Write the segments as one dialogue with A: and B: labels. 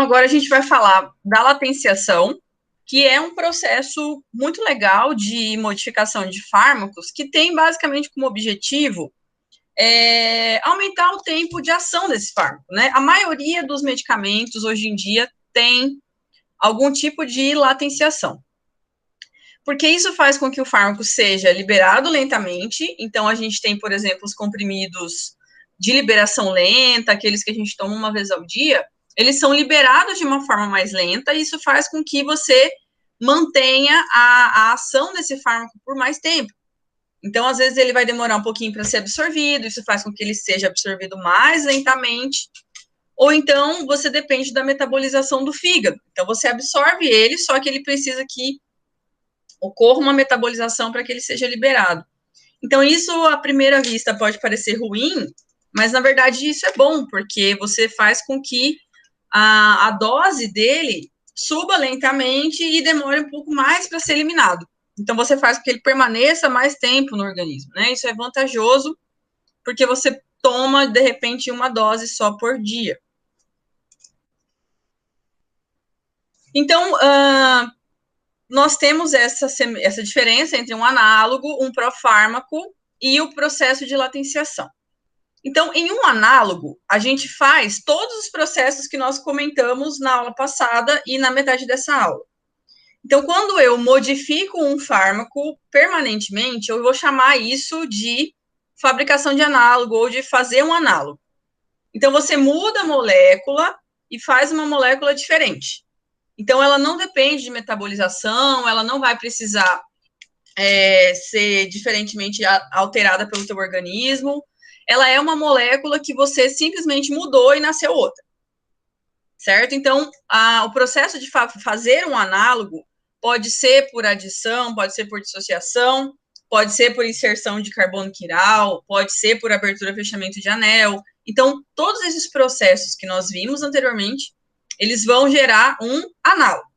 A: Agora a gente vai falar da latenciação, que é um processo muito legal de modificação de fármacos, que tem basicamente como objetivo aumentar o tempo de ação desse fármaco, né? A maioria dos medicamentos hoje em dia tem algum tipo de latenciação, porque isso faz com que o fármaco seja liberado lentamente. Então a gente tem, por exemplo, os comprimidos de liberação lenta, aqueles que a gente toma uma vez ao dia, eles são liberados de uma forma mais lenta, e isso faz com que você mantenha a ação desse fármaco por mais tempo. Então, às vezes, ele vai demorar um pouquinho para ser absorvido, isso faz com que ele seja absorvido mais lentamente, ou então você depende da metabolização do fígado. Então, você absorve ele, só que ele precisa que ocorra uma metabolização para que ele seja liberado. Então, isso, à primeira vista, pode parecer ruim, mas, na verdade, isso é bom, porque você faz com que a dose dele suba lentamente e demore um pouco mais para ser eliminado. Então, você faz com que ele permaneça mais tempo no organismo, né? Isso é vantajoso, porque você toma, de repente, uma dose só por dia. Então, nós temos essa diferença entre um análogo, um profármaco e o processo de latenciação. Então, em um análogo, a gente faz todos os processos que nós comentamos na aula passada e na metade dessa aula. Então, quando eu modifico um fármaco permanentemente, eu vou chamar isso de fabricação de análogo ou de fazer um análogo. Então, você muda a molécula e faz uma molécula diferente. Então, ela não depende de metabolização, ela não vai precisar ser diferentemente alterada pelo seu organismo. Ela é uma molécula que você simplesmente mudou e nasceu outra. Certo? Então, o processo de fazer um análogo pode ser por adição, pode ser por dissociação, pode ser por inserção de carbono quiral, pode ser por abertura e fechamento de anel. Então, todos esses processos que nós vimos anteriormente, eles vão gerar um análogo.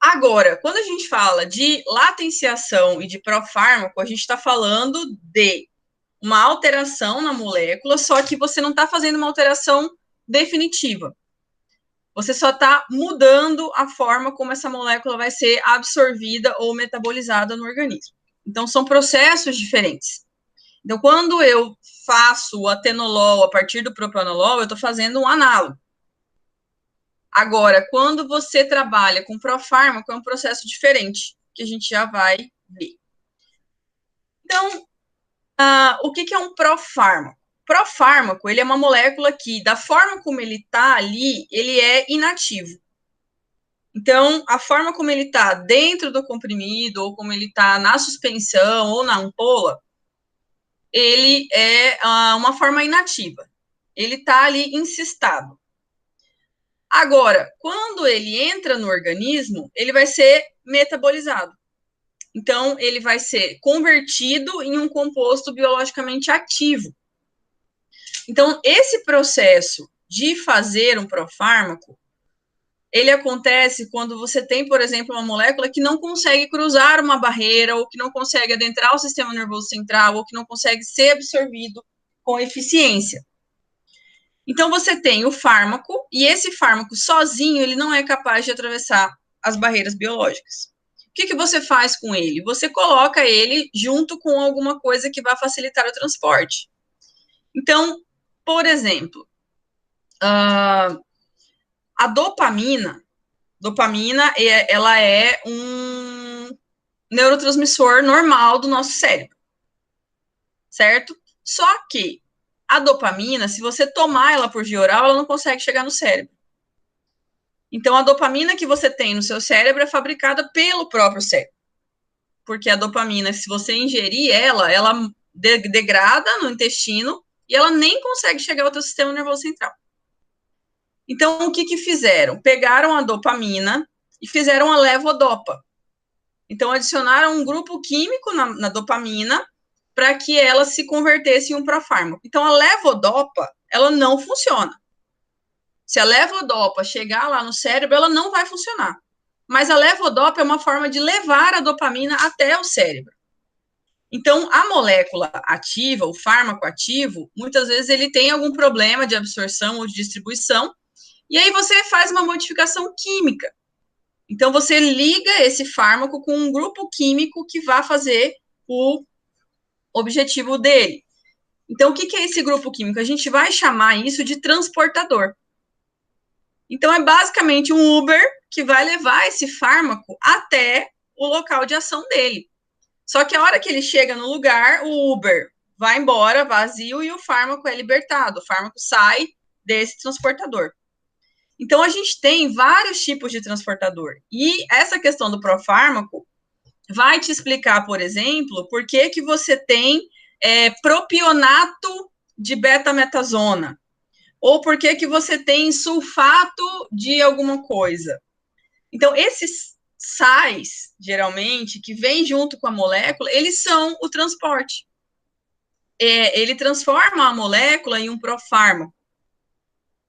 A: Agora, quando a gente fala de latenciação e de profármaco, a gente está falando de uma alteração na molécula, só que você não está fazendo uma alteração definitiva. Você só está mudando a forma como essa molécula vai ser absorvida ou metabolizada no organismo. Então, são processos diferentes. Então, quando eu faço o atenolol a partir do propranolol, eu estou fazendo um análogo. Agora, quando você trabalha com profármaco, é um processo diferente, que a gente já vai ver. Então, o que é um profármaco? Profármaco, ele é uma molécula que, da forma como ele está ali, ele é inativo. Então, a forma como ele está dentro do comprimido, ou como ele está na suspensão, ou na ampola, ele é uma forma inativa. Ele está ali encistado. Agora, quando ele entra no organismo, ele vai ser metabolizado. Então, ele vai ser convertido em um composto biologicamente ativo. Então, esse processo de fazer um profármaco, ele acontece quando você tem, por exemplo, uma molécula que não consegue cruzar uma barreira, ou que não consegue adentrar o sistema nervoso central, ou que não consegue ser absorvido com eficiência. Então, você tem o fármaco, e esse fármaco sozinho, ele não é capaz de atravessar as barreiras biológicas. O que você faz com ele? Você coloca ele junto com alguma coisa que vai facilitar o transporte. Então, por exemplo, a dopamina, ela é um neurotransmissor normal do nosso cérebro, certo? Só que a dopamina, se você tomar ela por via oral, ela não consegue chegar no cérebro. Então, a dopamina que você tem no seu cérebro é fabricada pelo próprio cérebro. Porque a dopamina, se você ingerir ela degrada no intestino e ela nem consegue chegar ao teu sistema nervoso central. Então, o que fizeram? Pegaram a dopamina e fizeram a levodopa. Então, adicionaram um grupo químico na dopamina para que ela se convertesse em um profármaco. Então, a levodopa, ela não funciona. Se a levodopa chegar lá no cérebro, ela não vai funcionar. Mas a levodopa é uma forma de levar a dopamina até o cérebro. Então, a molécula ativa, o fármaco ativo, muitas vezes ele tem algum problema de absorção ou de distribuição, E aí você faz uma modificação química. Então, você liga esse fármaco com um grupo químico que vai fazer o objetivo dele. Então, o que é esse grupo químico? A gente vai chamar isso de transportador. Então, é basicamente um Uber que vai levar esse fármaco até o local de ação dele. Só que a hora que ele chega no lugar, o Uber vai embora vazio e o fármaco é libertado. O fármaco sai desse transportador. Então, a gente tem vários tipos de transportador. E essa questão do profármaco vai te explicar, por exemplo, por que você tem propionato de betametasona, ou por que você tem sulfato de alguma coisa. Então, esses sais, geralmente, que vêm junto com a molécula, eles são o transporte. Ele transforma a molécula em um profármaco.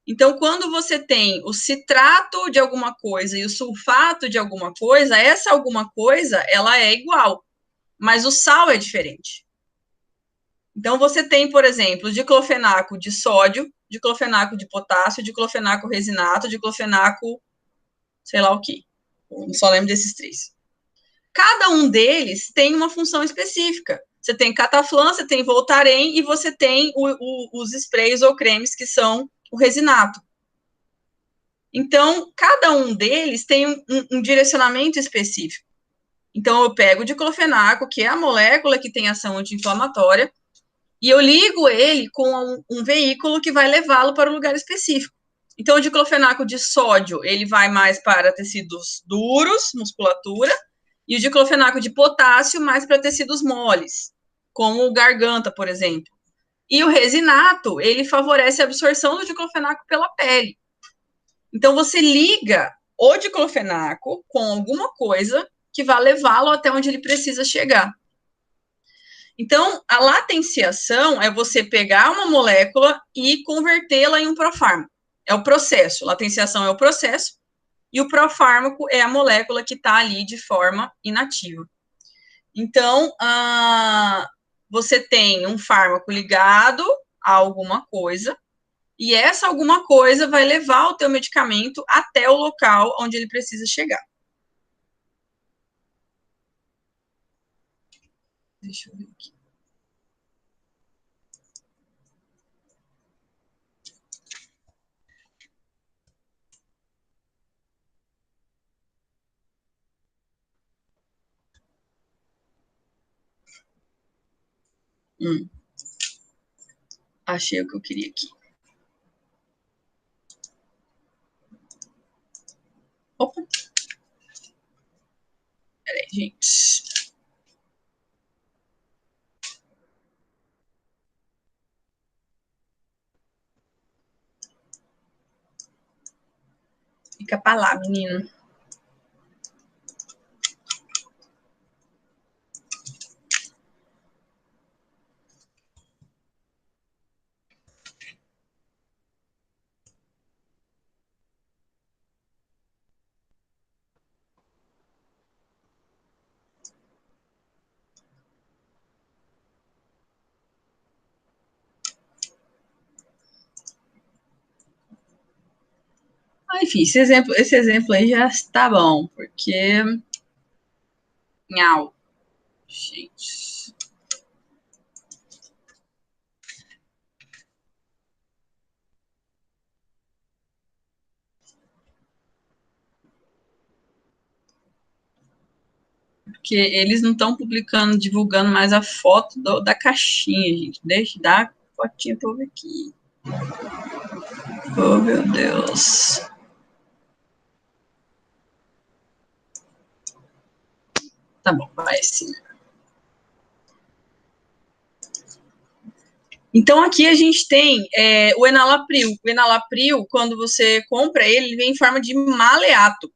A: Então, quando você tem o citrato de alguma coisa e o sulfato de alguma coisa, essa alguma coisa, ela é igual, mas o sal é diferente. Então, você tem, por exemplo, diclofenaco de sódio, diclofenaco de potássio, diclofenaco resinato, diclofenaco sei lá o que. Eu só lembro desses três. Cada um deles tem uma função específica. Você tem cataflã, você tem voltaren e você tem os sprays ou cremes que são o resinato. Então, cada um deles tem um direcionamento específico. Então, eu pego o diclofenaco, que é a molécula que tem ação anti-inflamatória, e eu ligo ele com um veículo que vai levá-lo para um lugar específico. Então, o diclofenaco de sódio, ele vai mais para tecidos duros, musculatura, e o diclofenaco de potássio mais para tecidos moles, como garganta, por exemplo. E o resinato, ele favorece a absorção do diclofenaco pela pele. Então, você liga o diclofenaco com alguma coisa que vai levá-lo até onde ele precisa chegar. Então, a latenciação é você pegar uma molécula e convertê-la em um profármaco. É o processo. Latenciação é o processo e o profármaco é a molécula que está ali de forma inativa. Então, você tem um fármaco ligado a alguma coisa e essa alguma coisa vai levar o teu medicamento até o local onde ele precisa chegar. Deixa eu ver aqui. Achei o que eu queria aqui. Opa. Peraí, gente. Fica pra lá, menino. Enfim, esse exemplo aí já está bom, porque. Nhau. Gente. Porque eles não estão publicando, divulgando mais a foto da caixinha, gente. Deixa eu dar a fotinha pra eu ver aqui. Oh, meu Deus. Tá bom, vai sim. Então, aqui a gente tem o enalapril. O enalapril, quando você compra ele, ele vem em forma de maleato.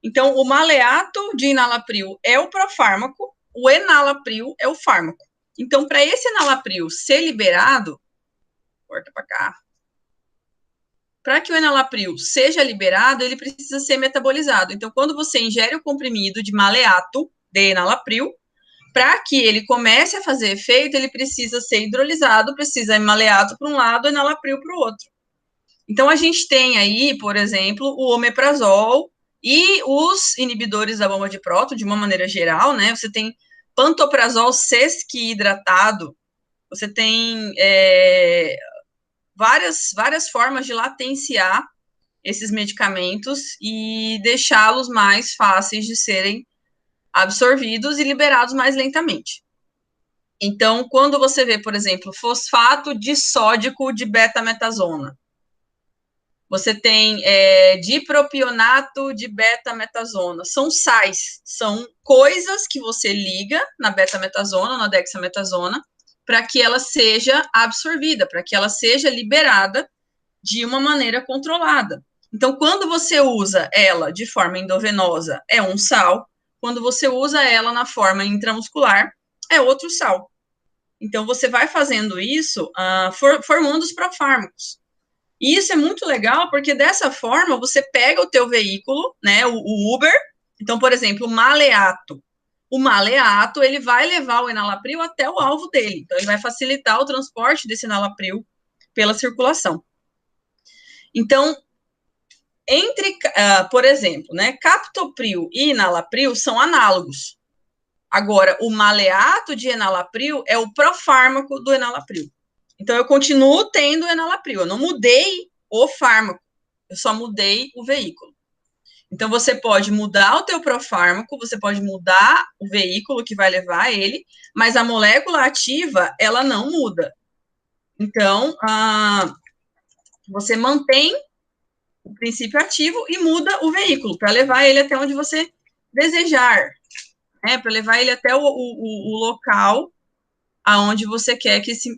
A: Então, o maleato de enalapril é o profármaco, o enalapril é o fármaco. Então, para esse enalapril ser liberado, corta para cá, para que o enalapril seja liberado, ele precisa ser metabolizado. Então, quando você ingere o comprimido de maleato de enalapril, para que ele comece a fazer efeito, ele precisa ser hidrolisado, precisa de maleato para um lado e enalapril para o outro. Então, a gente tem aí, por exemplo, o omeprazol e os inibidores da bomba de próton, de uma maneira geral, né? Você tem pantoprazol sesquihidratado, você tem várias formas de latenciar esses medicamentos e deixá-los mais fáceis de serem absorvidos e liberados mais lentamente. Então, quando você vê, por exemplo, fosfato disódico de betametasona, você tem dipropionato de betametasona, são sais, são coisas que você liga na betametasona, na dexametasona, para que ela seja absorvida, para que ela seja liberada de uma maneira controlada. Então, quando você usa ela de forma endovenosa, é um sal. Quando você usa ela na forma intramuscular, é outro sal. Então, você vai fazendo isso, formando os profármacos. E isso é muito legal, porque dessa forma, você pega o teu veículo, né, o Uber. Então, por exemplo, o maleato. O maleato, ele vai levar o enalapril até o alvo dele. Então, ele vai facilitar o transporte desse enalapril pela circulação. Então, por exemplo, né, captopril e enalapril são análogos. Agora, o maleato de enalapril é o profármaco do enalapril. Então, eu continuo tendo enalapril, eu não mudei o fármaco, eu só mudei o veículo. Então, você pode mudar o teu profármaco, você pode mudar o veículo que vai levar ele, mas a molécula ativa, ela não muda. Então, você mantém o princípio ativo e muda o veículo para levar ele até onde você desejar, né? Para levar ele até o local aonde você quer que esse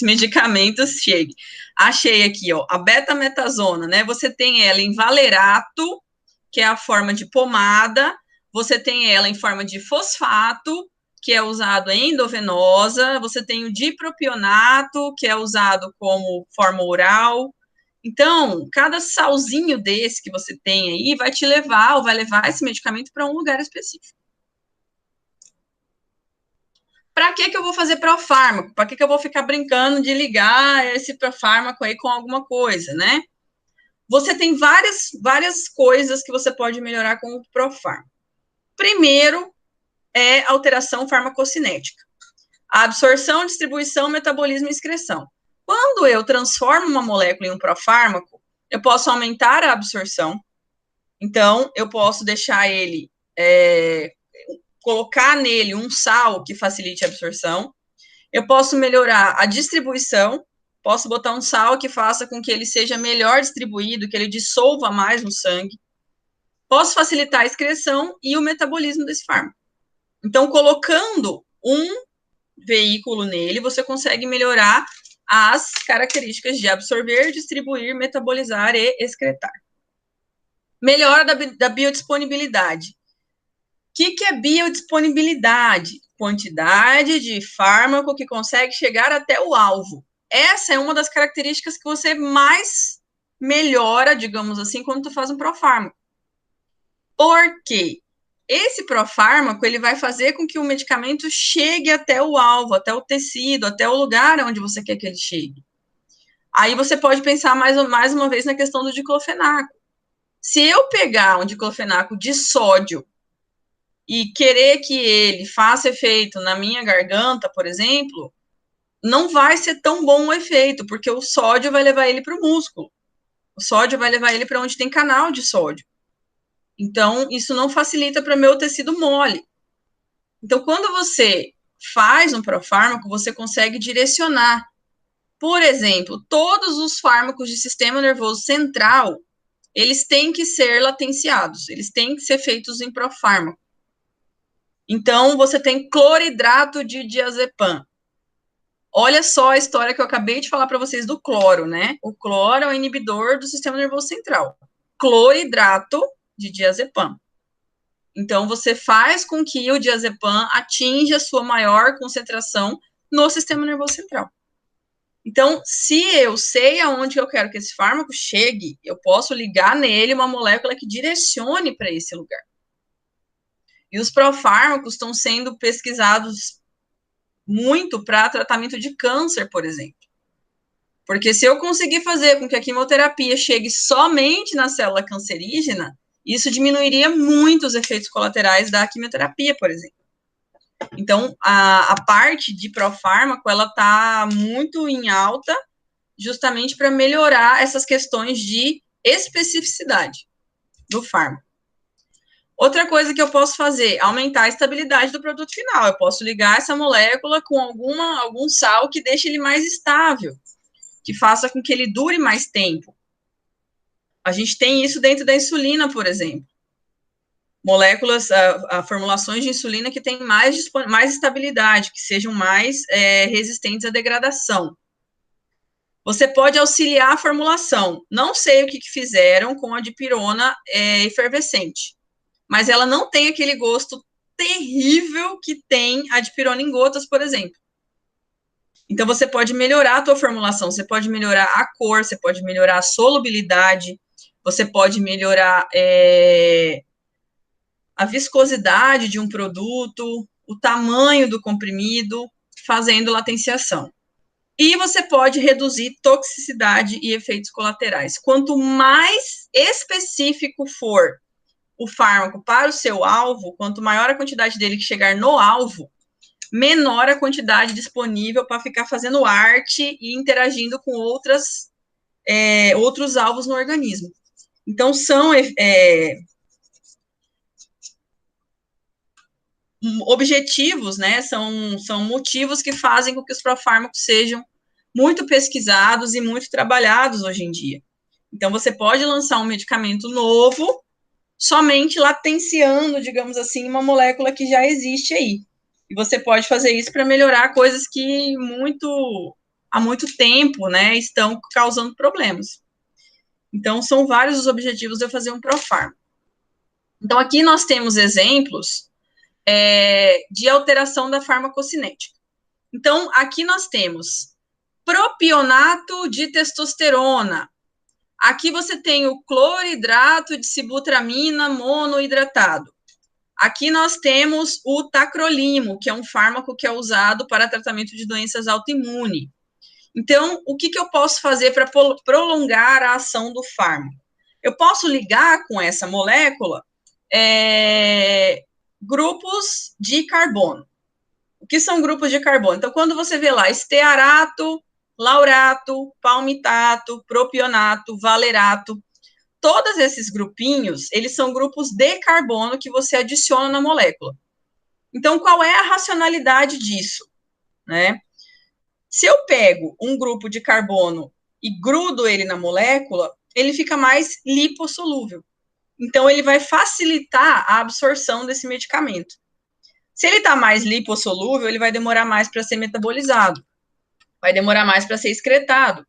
A: medicamento chegue. Achei aqui, ó, a betametasona, né? Você tem ela em valerato, que é a forma de pomada, você tem ela em forma de fosfato, que é usado em endovenosa, você tem o dipropionato, que é usado como forma oral. Então, cada salzinho desse que você tem aí vai te levar, ou vai levar esse medicamento para um lugar específico. Para que eu vou fazer profármaco? Para que eu vou ficar brincando de ligar esse profármaco aí com alguma coisa, né? Você tem várias coisas que você pode melhorar com o profármaco. Primeiro é alteração farmacocinética. A absorção, distribuição, metabolismo e excreção. Quando eu transformo uma molécula em um profármaco, eu posso aumentar a absorção. Então, eu posso deixar ele, colocar nele um sal que facilite a absorção. Eu posso melhorar a distribuição, posso botar um sal que faça com que ele seja melhor distribuído, que ele dissolva mais no sangue. Posso facilitar a excreção e o metabolismo desse fármaco. Então, colocando um veículo nele, você consegue melhorar as características de absorver, distribuir, metabolizar e excretar. Melhora da biodisponibilidade. O que é biodisponibilidade? Quantidade de fármaco que consegue chegar até o alvo. Essa é uma das características que você mais melhora, digamos assim, quando tu faz um profármaco. Por quê? Esse profármaco, ele vai fazer com que o medicamento chegue até o alvo, até o tecido, até o lugar onde você quer que ele chegue. Aí você pode pensar mais uma vez na questão do diclofenaco. Se eu pegar um diclofenaco de sódio e querer que ele faça efeito na minha garganta, por exemplo, não vai ser tão bom o efeito, porque o sódio vai levar ele para o músculo. O sódio vai levar ele para onde tem canal de sódio. Então, isso não facilita para o meu tecido mole. Então, quando você faz um profármaco, você consegue direcionar. Por exemplo, todos os fármacos de sistema nervoso central, eles têm que ser latenciados, eles têm que ser feitos em profármaco. Então, você tem cloridrato de diazepam. Olha só a história que eu acabei de falar para vocês do cloro, né? O cloro é o inibidor do sistema nervoso central. Cloridrato de diazepam. Então, você faz com que o diazepam atinja a sua maior concentração no sistema nervoso central. Então, se eu sei aonde eu quero que esse fármaco chegue, eu posso ligar nele uma molécula que direcione para esse lugar. E os profármacos estão sendo pesquisados muito para tratamento de câncer, por exemplo. Porque se eu conseguir fazer com que a quimioterapia chegue somente na célula cancerígena, isso diminuiria muito os efeitos colaterais da quimioterapia, por exemplo. Então, a parte de profármaco, ela está muito em alta, justamente para melhorar essas questões de especificidade do fármaco. Outra coisa que eu posso fazer, aumentar a estabilidade do produto final. Eu posso ligar essa molécula com algum sal que deixe ele mais estável, que faça com que ele dure mais tempo. A gente tem isso dentro da insulina, por exemplo. Moléculas, formulações de insulina que têm mais estabilidade, que sejam mais resistentes à degradação. Você pode auxiliar a formulação. Não sei o que fizeram com a dipirona efervescente, mas ela não tem aquele gosto terrível que tem a dipirona em gotas, por exemplo. Então, você pode melhorar a tua formulação, você pode melhorar a cor, você pode melhorar a solubilidade, você pode melhorar a viscosidade de um produto, o tamanho do comprimido, fazendo latenciação. E você pode reduzir toxicidade e efeitos colaterais. Quanto mais específico for o fármaco para o seu alvo, quanto maior a quantidade dele que chegar no alvo, menor a quantidade disponível para ficar fazendo arte e interagindo com outros alvos no organismo. Então, são objetivos, né, são motivos que fazem com que os profármacos sejam muito pesquisados e muito trabalhados hoje em dia. Então, você pode lançar um medicamento novo, somente latenciando, digamos assim, uma molécula que já existe aí. E você pode fazer isso para melhorar coisas que há muito tempo, né, estão causando problemas. Então, são vários os objetivos de eu fazer um profármaco. Então, aqui nós temos exemplos de alteração da farmacocinética. Então, aqui nós temos propionato de testosterona. Aqui você tem o cloridrato de sibutramina monohidratado. Aqui nós temos o tacrolimo, que é um fármaco que é usado para tratamento de doenças autoimunes. Então, o que eu posso fazer para prolongar a ação do fármaco? Eu posso ligar com essa molécula grupos de carbono. O que são grupos de carbono? Então, quando você vê lá estearato, laurato, palmitato, propionato, valerato, todos esses grupinhos, eles são grupos de carbono que você adiciona na molécula. Então, qual é a racionalidade disso? Né? Se eu pego um grupo de carbono e grudo ele na molécula, ele fica mais lipossolúvel. Então, ele vai facilitar a absorção desse medicamento. Se ele está mais lipossolúvel, ele vai demorar mais para ser metabolizado, vai demorar mais para ser excretado.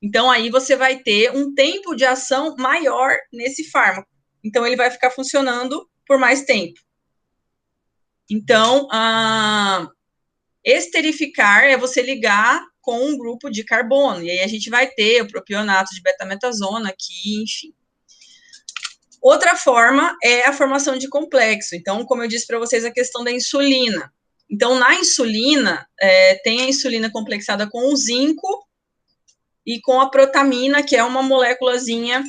A: Então, aí você vai ter um tempo de ação maior nesse fármaco. Então, ele vai ficar funcionando por mais tempo. Então, esterificar é você ligar com um grupo de carbono. E aí a gente vai ter o propionato de betametasona aqui, enfim. Outra forma é a formação de complexo. Então, como eu disse para vocês, a questão da insulina. Então, na insulina, tem a insulina complexada com o zinco e com a protamina, que é uma moléculazinha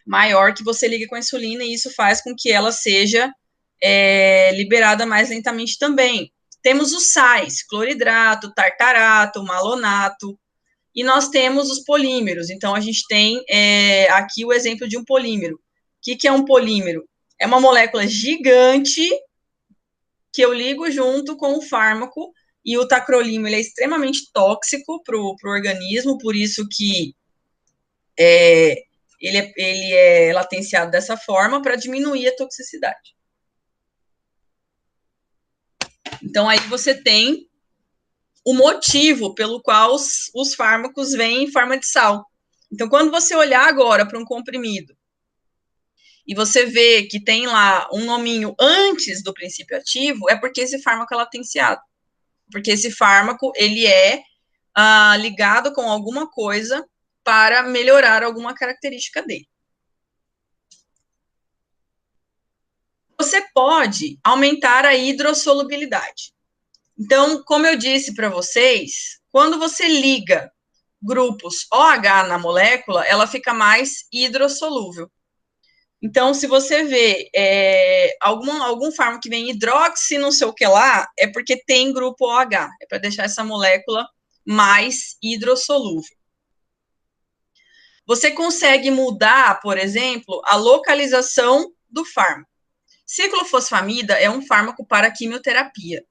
A: maior que você liga com a insulina, e isso faz com que ela seja liberada mais lentamente também. Temos os sais, cloridrato, tartarato, malonato, e nós temos os polímeros. Então, a gente tem aqui o exemplo de um polímero. O que é um polímero? É uma molécula gigante que eu ligo junto com o fármaco, e o tacrolimo ele é extremamente tóxico para o organismo, por isso que ele é latenciado dessa forma para diminuir a toxicidade. Então, aí você tem o motivo pelo qual os fármacos vêm em forma de sal. Então, quando você olhar agora para um comprimido e você vê que tem lá um nominho antes do princípio ativo, é porque esse fármaco é latenciado. Porque esse fármaco, ele é ligado com alguma coisa para melhorar alguma característica dele. Você pode aumentar a hidrossolubilidade. Então, como eu disse para vocês, quando você liga grupos OH na molécula, ela fica mais hidrossolúvel. Então, se você vê algum fármaco que vem hidroxi, não sei o que lá, é porque tem grupo OH, é para deixar essa molécula mais hidrossolúvel. Você consegue mudar, por exemplo, a localização do fármaco. Ciclofosfamida é um fármaco para quimioterapia.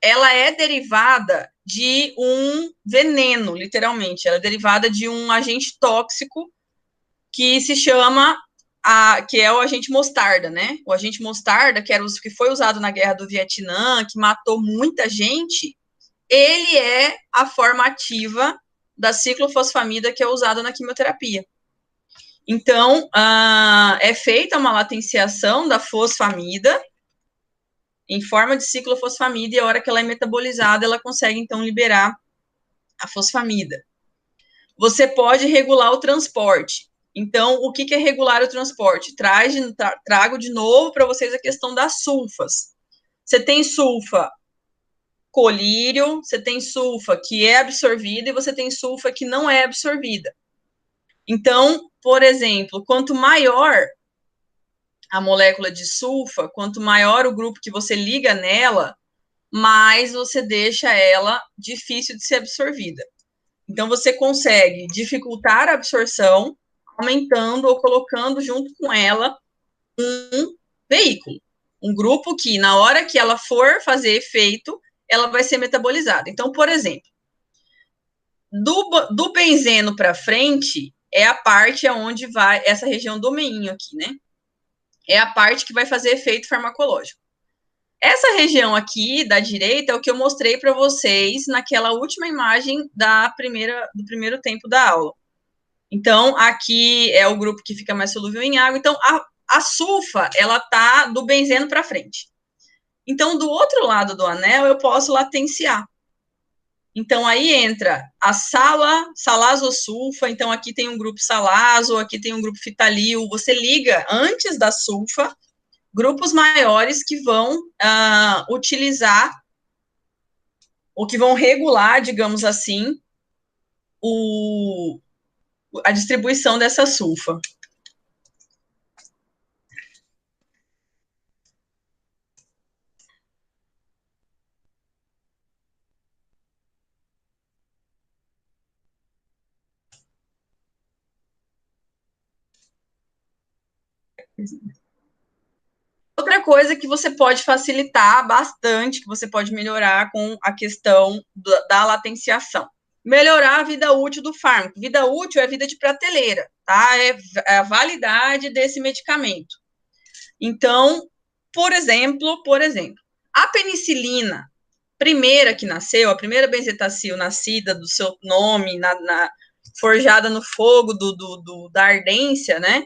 A: Ela é derivada de um veneno, literalmente. Ela é derivada de um agente tóxico que se chama, que é o agente mostarda, né? O agente mostarda, que foi usado na Guerra do Vietnã, que matou muita gente, ele é a forma ativa da ciclofosfamida que é usada na quimioterapia. Então, é feita uma latenciação da fosfamida em forma de ciclofosfamida e a hora que ela é metabolizada, ela consegue, então, liberar a fosfamida. Você pode regular o transporte. Então, o que é regular o transporte? Trago de novo para vocês a questão das sulfas. Você tem sulfa colírio, você tem sulfa que é absorvida e você tem sulfa que não é absorvida. Então, por exemplo, quanto maior a molécula de sulfa, quanto maior o grupo que você liga nela, mais você deixa ela difícil de ser absorvida. Então, você consegue dificultar a absorção, aumentando ou colocando junto com ela um veículo, um grupo que, na hora que ela for fazer efeito, ela vai ser metabolizada. Então, por exemplo, do benzeno para frente é a parte onde vai, essa região do meinho aqui, né? É a parte que vai fazer efeito farmacológico. Essa região aqui da direita é o que eu mostrei para vocês naquela última imagem do primeiro tempo da aula. Então, aqui é o grupo que fica mais solúvel em água. Então, a sulfa, ela tá do benzeno para frente. Então, do outro lado do anel, eu posso latenciar. Então, aí entra a salazosulfa. Então, aqui tem um grupo salazo, aqui tem um grupo fitalil. Você liga antes da sulfa grupos maiores que vão utilizar, ou que vão regular, digamos assim, a distribuição dessa sulfa. Outra coisa que você pode facilitar bastante, que você pode melhorar com a questão da latenciação. Melhorar a vida útil do fármaco. Vida útil é vida de prateleira, tá? É a validade desse medicamento. Então, por exemplo, a penicilina primeira que nasceu, a primeira benzetacil nascida do seu nome, forjada no fogo da ardência, né?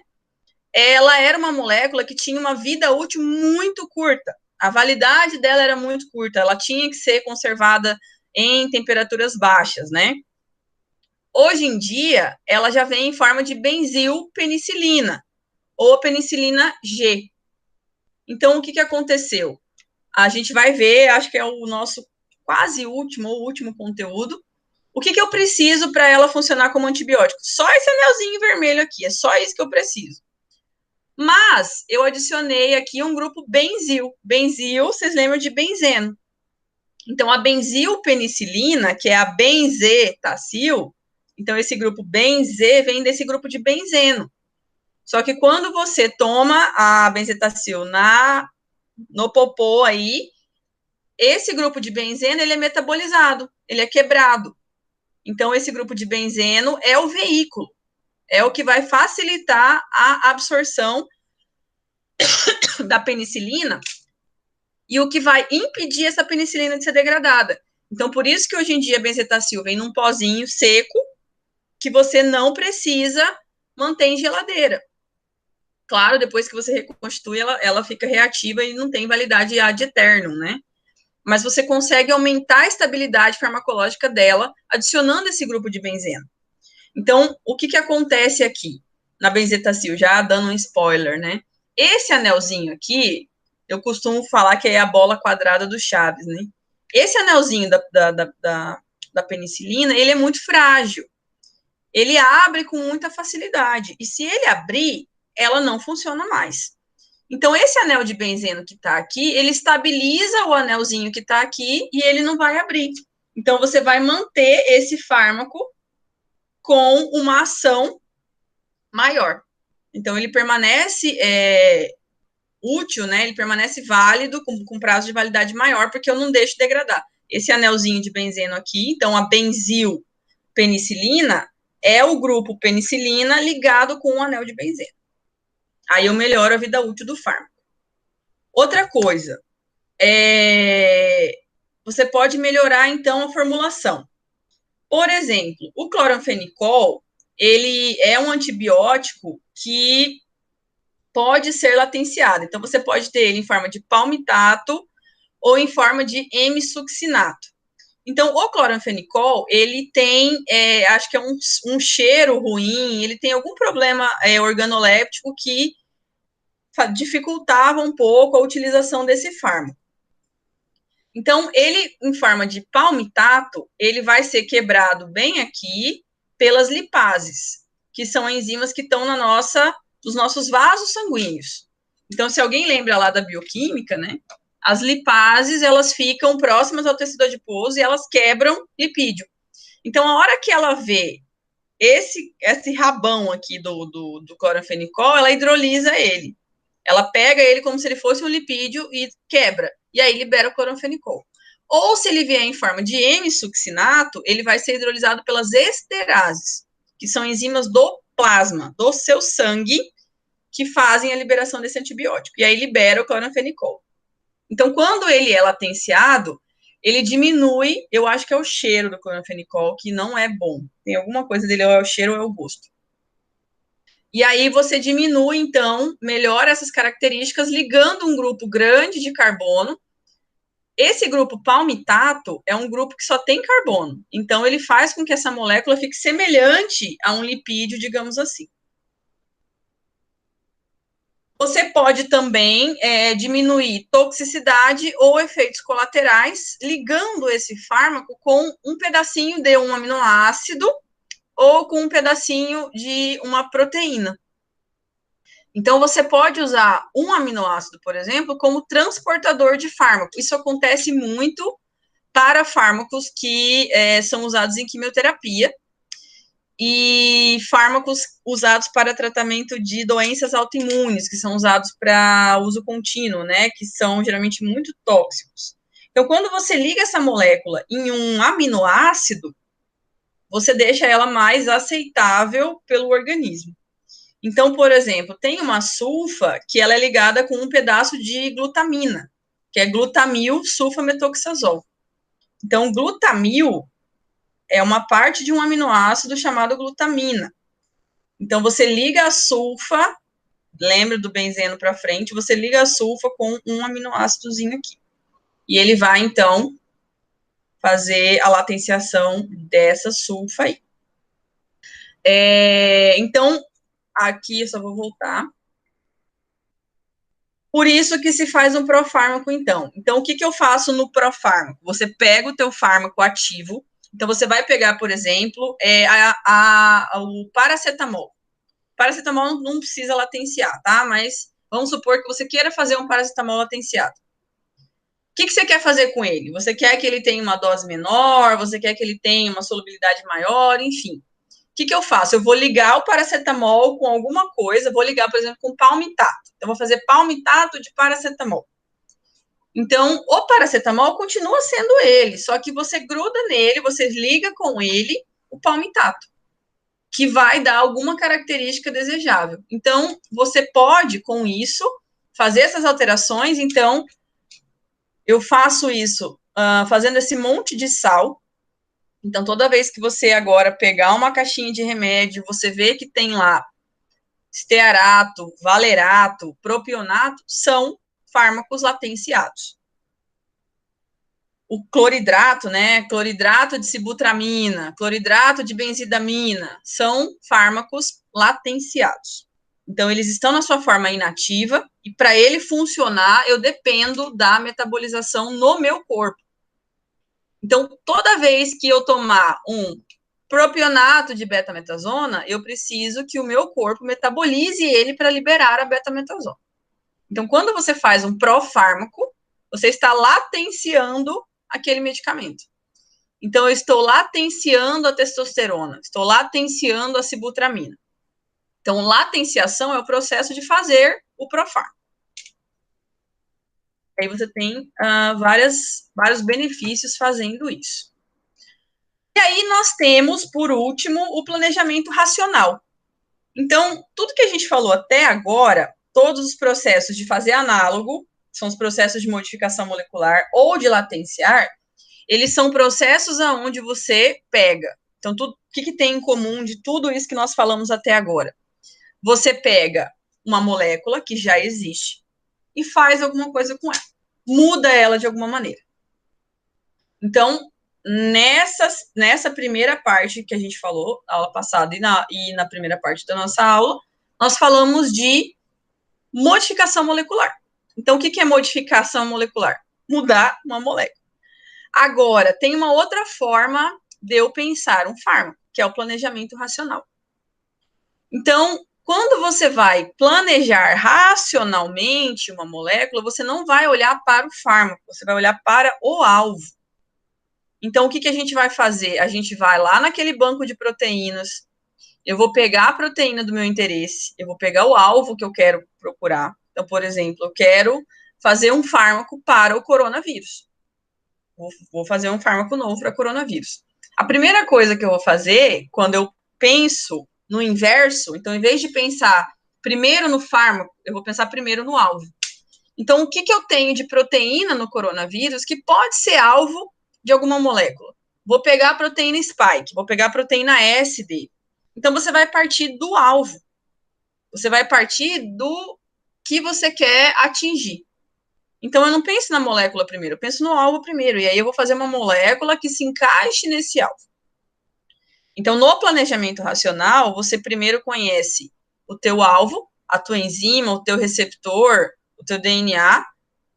A: Ela era uma molécula que tinha uma vida útil muito curta. A validade dela era muito curta. Ela tinha que ser conservada em temperaturas baixas, né? Hoje em dia, ela já vem em forma de benzilpenicilina ou penicilina G. Então, o que aconteceu? A gente vai ver, acho que é o nosso quase último ou último conteúdo. O que eu preciso para ela funcionar como antibiótico? Só esse anelzinho vermelho aqui, é só isso que eu preciso. Mas eu adicionei aqui um grupo benzil. Benzil, vocês lembram de benzeno. Então, a benzilpenicilina, que é a benzetacil, então esse grupo benze vem desse grupo de benzeno. Só que quando você toma a benzetacil no popô aí, esse grupo de benzeno, ele é metabolizado, ele é quebrado. Então, esse grupo de benzeno é o veículo, é o que vai facilitar a absorção da penicilina e o que vai impedir essa penicilina de ser degradada. Então, por isso que hoje em dia a benzetacil vem num pozinho seco que você não precisa manter em geladeira. Claro, depois que você reconstitui, ela fica reativa e não tem validade ad eternum, né? Mas você consegue aumentar a estabilidade farmacológica dela adicionando esse grupo de benzeno. Então, o que acontece aqui na benzetacil? Já dando um spoiler, né? Esse anelzinho aqui, eu costumo falar que é a bola quadrada do Chaves, né? Esse anelzinho da penicilina, ele é muito frágil. Ele abre com muita facilidade. E se ele abrir, ela não funciona mais. Então, esse anel de benzeno que está aqui, ele estabiliza o anelzinho que está aqui e ele não vai abrir. Então, você vai manter esse fármaco com uma ação maior. Então, ele permanece útil, né? Ele permanece válido, com prazo de validade maior, porque eu não deixo degradar. Esse anelzinho de benzeno aqui, então a benzilpenicilina é o grupo penicilina ligado com o anel de benzeno. Aí eu melhoro a vida útil do fármaco. Outra coisa, você pode melhorar, então, a formulação. Por exemplo, o cloranfenicol, ele é um antibiótico que pode ser latenciado. Então, você pode ter ele em forma de palmitato ou em forma de M-succinato. Então, o cloranfenicol, ele tem, acho que é um cheiro ruim, ele tem algum problema organoléptico que dificultava um pouco a utilização desse fármaco. Então, ele, em forma de palmitato, ele vai ser quebrado bem aqui pelas lipases, que são enzimas que estão nos nossos vasos sanguíneos. Então, se alguém lembra lá da bioquímica, né, as lipases, elas ficam próximas ao tecido adiposo e elas quebram lipídio. Então, a hora que ela vê esse rabão aqui do cloranfenicol, ela hidrolisa ele. Ela pega ele como se ele fosse um lipídio e quebra. E aí libera o cloranfenicol. Ou se ele vier em forma de M-succinato, ele vai ser hidrolisado pelas esterases, que são enzimas do plasma, do seu sangue, que fazem a liberação desse antibiótico. E aí libera o cloranfenicol. Então, quando ele é latenciado, ele diminui, eu acho que é o cheiro do cloranfenicol, que não é bom. Tem alguma coisa dele, ou é o cheiro ou é o gosto. E aí você diminui, então, melhora essas características, ligando um grupo grande de carbono. Esse grupo palmitato é um grupo que só tem carbono. Então, ele faz com que essa molécula fique semelhante a um lipídio, digamos assim. Você pode também diminuir toxicidade ou efeitos colaterais, ligando esse fármaco com um pedacinho de um aminoácido ou com um pedacinho de uma proteína. Então, você pode usar um aminoácido, por exemplo, como transportador de fármaco. Isso acontece muito para fármacos que são usados em quimioterapia e fármacos usados para tratamento de doenças autoimunes, que são usados para uso contínuo, né, que são geralmente muito tóxicos. Então, quando você liga essa molécula em um aminoácido, você deixa ela mais aceitável pelo organismo. Então, por exemplo, tem uma sulfa que ela é ligada com um pedaço de glutamina, que é glutamil sulfametoxazol. Então, glutamil é uma parte de um aminoácido chamado glutamina. Então, você liga a sulfa, lembra do benzeno para frente, você liga a sulfa com um aminoácidozinho aqui. E ele vai, então, fazer a latenciação dessa sulfa aí. Então, aqui eu só vou voltar. Por isso que se faz um profármaco, então. Então, o que eu faço no profármaco? Você pega o teu fármaco ativo, então você vai pegar, por exemplo, o paracetamol. O paracetamol não precisa latenciar, tá? Mas vamos supor que você queira fazer um paracetamol latenciado. O que você quer fazer com ele? Você quer que ele tenha uma dose menor, você quer que ele tenha uma solubilidade maior, enfim. O que eu faço? Eu vou ligar o paracetamol com alguma coisa, vou ligar, por exemplo, com palmitato. Então, vou fazer palmitato de paracetamol. Então, o paracetamol continua sendo ele, só que você gruda nele, você liga com ele o palmitato, que vai dar alguma característica desejável. Então, você pode, com isso, fazer essas alterações. Então, eu faço isso fazendo esse monte de sal. Então, toda vez que você agora pegar uma caixinha de remédio, você vê que tem lá stearato, valerato, propionato, são fármacos latenciados. O cloridrato, né, cloridrato de sibutramina, cloridrato de benzidamina, são fármacos latenciados. Então, eles estão na sua forma inativa, e para ele funcionar, eu dependo da metabolização no meu corpo. Então, toda vez que eu tomar um propionato de betametasona, eu preciso que o meu corpo metabolize ele para liberar a betametasona. Então, quando você faz um profármaco, você está latenciando aquele medicamento. Então, eu estou latenciando a testosterona, estou latenciando a sibutramina. Então, latenciação é o processo de fazer o profármaco. Aí você tem vários benefícios fazendo isso. E aí nós temos, por último, o planejamento racional. Então, tudo que a gente falou até agora, todos os processos de fazer análogo, são os processos de modificação molecular ou de latenciar, eles são processos aonde você pega. Então, o que tem em comum de tudo isso que nós falamos até agora? Você pega uma molécula que já existe e faz alguma coisa com ela. Muda ela de alguma maneira. Então, nessa primeira parte que a gente falou, aula passada e na primeira parte da nossa aula, nós falamos de modificação molecular. Então, o que é modificação molecular? Mudar uma molécula. Agora, tem uma outra forma de eu pensar um fármaco, que é o planejamento racional. Então, quando você vai planejar racionalmente uma molécula, você não vai olhar para o fármaco, você vai olhar para o alvo. Então, o que a gente vai fazer? A gente vai lá naquele banco de proteínas, eu vou pegar a proteína do meu interesse, eu vou pegar o alvo que eu quero procurar. Então, por exemplo, eu quero fazer um fármaco para o coronavírus. Vou fazer um fármaco novo para coronavírus. A primeira coisa que eu vou fazer, quando eu penso no inverso, então, em vez de pensar primeiro no fármaco, eu vou pensar primeiro no alvo. Então, o que eu tenho de proteína no coronavírus que pode ser alvo de alguma molécula? Vou pegar a proteína spike, vou pegar a proteína S dele. Então, você vai partir do alvo. Você vai partir do que você quer atingir. Então, eu não penso na molécula primeiro, eu penso no alvo primeiro. E aí, eu vou fazer uma molécula que se encaixe nesse alvo. Então, no planejamento racional, você primeiro conhece o teu alvo, a tua enzima, o teu receptor, o teu DNA,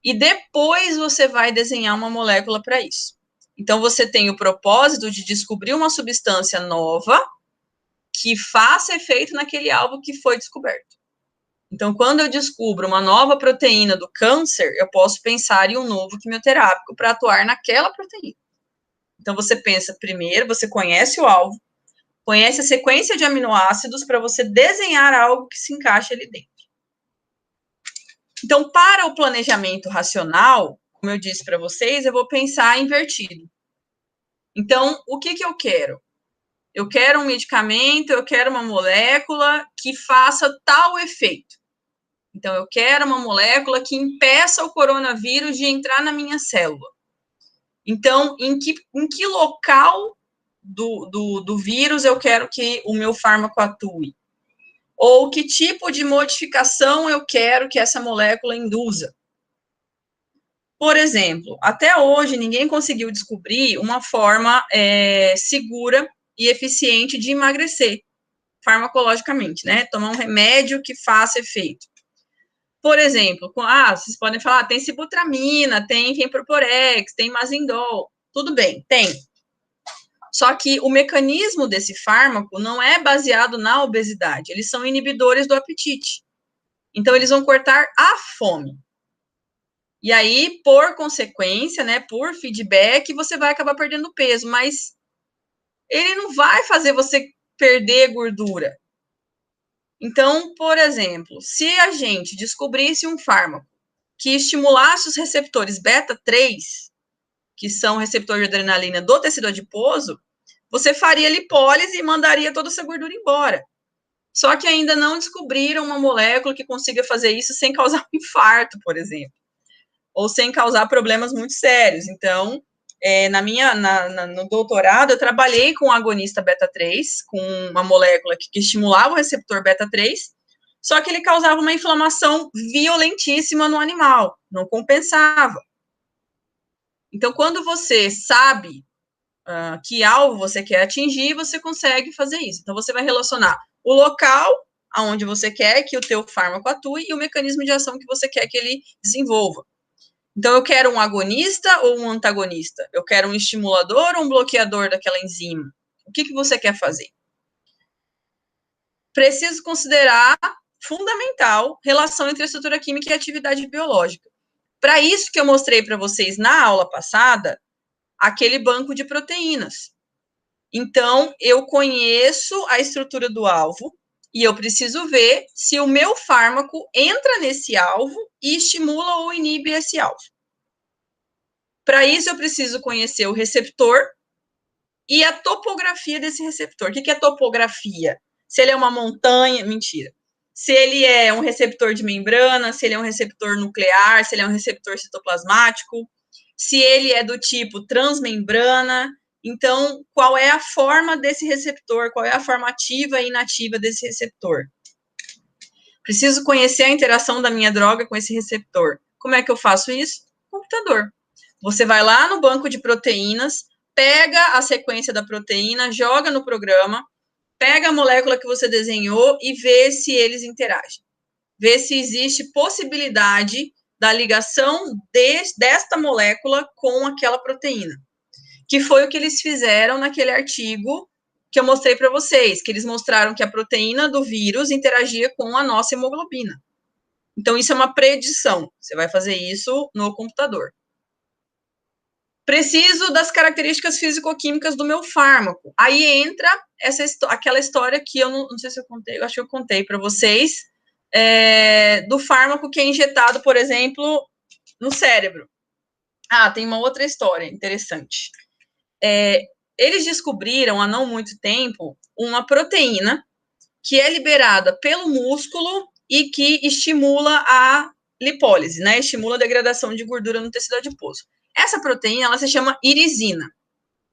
A: e depois você vai desenhar uma molécula para isso. Então, você tem o propósito de descobrir uma substância nova que faça efeito naquele alvo que foi descoberto. Então, quando eu descubro uma nova proteína do câncer, eu posso pensar em um novo quimioterápico para atuar naquela proteína. Então, você pensa primeiro, você conhece o alvo, conhece a sequência de aminoácidos para você desenhar algo que se encaixe ali dentro. Então, para o planejamento racional, como eu disse para vocês, eu vou pensar invertido. Então, o que eu quero? Eu quero um medicamento, eu quero uma molécula que faça tal efeito. Então, eu quero uma molécula que impeça o coronavírus de entrar na minha célula. Então, em que local do vírus eu quero que o meu fármaco atue? Ou que tipo de modificação eu quero que essa molécula induza? Por exemplo, até hoje ninguém conseguiu descobrir uma forma segura e eficiente de emagrecer farmacologicamente, né? Tomar um remédio que faça efeito. Por exemplo, vocês podem falar, tem sibutramina, tem Femproporex, tem Mazindol. Tudo bem, tem. Só que o mecanismo desse fármaco não é baseado na obesidade, eles são inibidores do apetite. Então, eles vão cortar a fome. E aí, por consequência, né, por feedback, você vai acabar perdendo peso, mas ele não vai fazer você perder gordura. Então, por exemplo, se a gente descobrisse um fármaco que estimulasse os receptores beta-3, que são receptor de adrenalina do tecido adiposo, você faria lipólise e mandaria toda essa gordura embora. Só que ainda não descobriram uma molécula que consiga fazer isso sem causar um infarto, por exemplo, ou sem causar problemas muito sérios. Então, no doutorado, eu trabalhei com um agonista beta-3, com uma molécula que estimulava o receptor beta-3, só que ele causava uma inflamação violentíssima no animal, não compensava. Então, quando você sabe que alvo você quer atingir, você consegue fazer isso. Então, você vai relacionar o local aonde você quer que o teu fármaco atue e o mecanismo de ação que você quer que ele desenvolva. Então, eu quero um agonista ou um antagonista? Eu quero um estimulador ou um bloqueador daquela enzima? O que você quer fazer? Preciso considerar fundamental relação entre a estrutura química e a atividade biológica. Para isso que eu mostrei para vocês na aula passada, aquele banco de proteínas. Então, eu conheço a estrutura do alvo e eu preciso ver se o meu fármaco entra nesse alvo e estimula ou inibe esse alvo. Para isso, eu preciso conhecer o receptor e a topografia desse receptor. O que é topografia? Se ele é uma montanha, mentira. Se ele é um receptor de membrana, se ele é um receptor nuclear, se ele é um receptor citoplasmático, se ele é do tipo transmembrana. Então, qual é a forma desse receptor? Qual é a forma ativa e inativa desse receptor? Preciso conhecer a interação da minha droga com esse receptor. Como é que eu faço isso? Computador. Você vai lá no banco de proteínas, pega a sequência da proteína, joga no programa, pega a molécula que você desenhou e vê se eles interagem. Vê se existe possibilidade da ligação desta molécula com aquela proteína. Que foi o que eles fizeram naquele artigo que eu mostrei para vocês, que eles mostraram que a proteína do vírus interagia com a nossa hemoglobina. Então, isso é uma predição. Você vai fazer isso no computador. Preciso das características físico-químicas do meu fármaco. Aí entra aquela história que eu não sei se eu contei, eu acho que eu contei para vocês, do fármaco que é injetado, por exemplo, no cérebro. Ah, tem uma outra história interessante. Eles descobriram, há não muito tempo, uma proteína que é liberada pelo músculo e que estimula a lipólise, né? Estimula a degradação de gordura no tecido adiposo. Essa proteína, ela se chama irisina.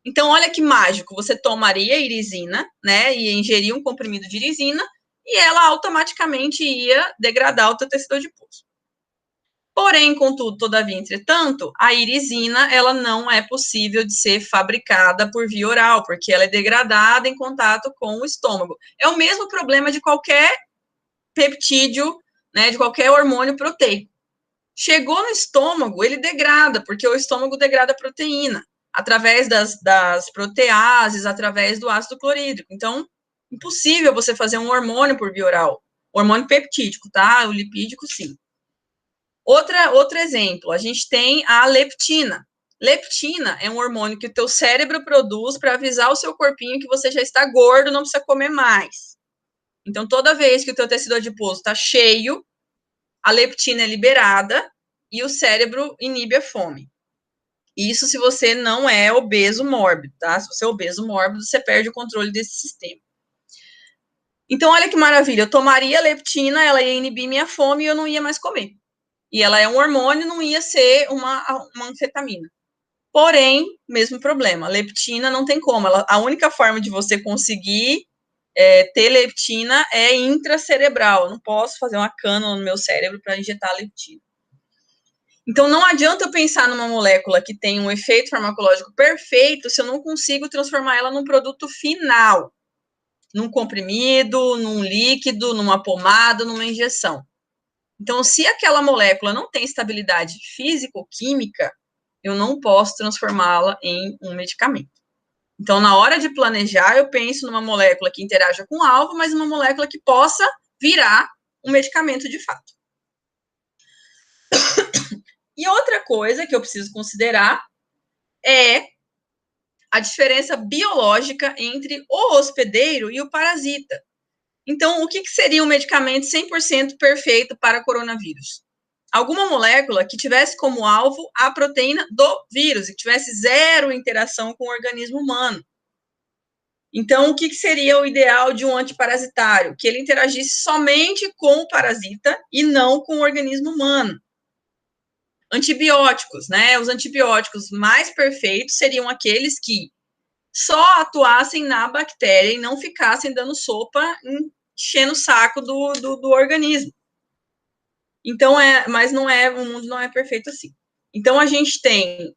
A: Então, olha que mágico, você tomaria irisina, né, e ingerir um comprimido de irisina, e ela automaticamente ia degradar o teu tecido adiposo. Porém, contudo, todavia, entretanto, a irisina, ela não é possível de ser fabricada por via oral, porque ela é degradada em contato com o estômago. É o mesmo problema de qualquer peptídeo, né, de qualquer hormônio proteico. Chegou no estômago, ele degrada, porque o estômago degrada a proteína, através das proteases, através do ácido clorídrico. Então, impossível você fazer um hormônio por via oral. Hormônio peptídico, tá? O lipídico, sim. Outro exemplo, a gente tem a leptina. Leptina é um hormônio que o teu cérebro produz para avisar o seu corpinho que você já está gordo, não precisa comer mais. Então, toda vez que o teu tecido adiposo está cheio, a leptina é liberada e o cérebro inibe a fome. Isso se você não é obeso mórbido, tá? Se você é obeso mórbido, você perde o controle desse sistema. Então, olha que maravilha, eu tomaria a leptina, ela ia inibir minha fome e eu não ia mais comer. E ela é um hormônio, não ia ser uma anfetamina. Porém, mesmo problema, leptina não tem como. A única forma de você conseguir ter leptina é intracerebral. Eu não posso fazer uma cânula no meu cérebro para injetar leptina. Então, não adianta eu pensar numa molécula que tem um efeito farmacológico perfeito se eu não consigo transformar ela num produto final, num comprimido, num líquido, numa pomada, numa injeção. Então, se aquela molécula não tem estabilidade físico-química, eu não posso transformá-la em um medicamento. Então, na hora de planejar, eu penso numa molécula que interaja com o alvo, mas uma molécula que possa virar um medicamento de fato. E outra coisa que eu preciso considerar é a diferença biológica entre o hospedeiro e o parasita. Então, o que seria um medicamento 100% perfeito para coronavírus? Alguma molécula que tivesse como alvo a proteína do vírus e que tivesse zero interação com o organismo humano. Então, o que seria o ideal de um antiparasitário? Que ele interagisse somente com o parasita e não com o organismo humano. Antibióticos, né? Os antibióticos mais perfeitos seriam aqueles que só atuassem na bactéria e não ficassem dando sopa, enchendo o saco do organismo. Então, mas não é, o mundo não é perfeito assim. Então, a gente tem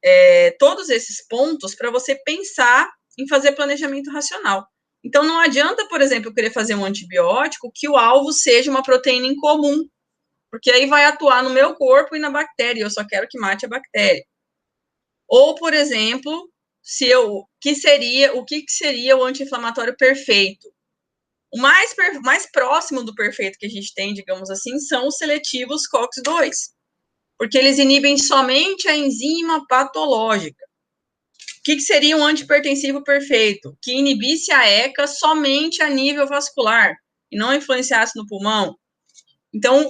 A: todos esses pontos para você pensar em fazer planejamento racional. Então, não adianta, por exemplo, eu querer fazer um antibiótico que o alvo seja uma proteína incomum, porque aí vai atuar no meu corpo e na bactéria, e eu só quero que mate a bactéria. Ou, por exemplo, o que seria o anti-inflamatório perfeito? O mais próximo do perfeito que a gente tem, digamos assim, são os seletivos COX-2, porque eles inibem somente a enzima patológica. O que seria um antipertensivo perfeito? Que inibisse a ECA somente a nível vascular e não influenciasse no pulmão. Então,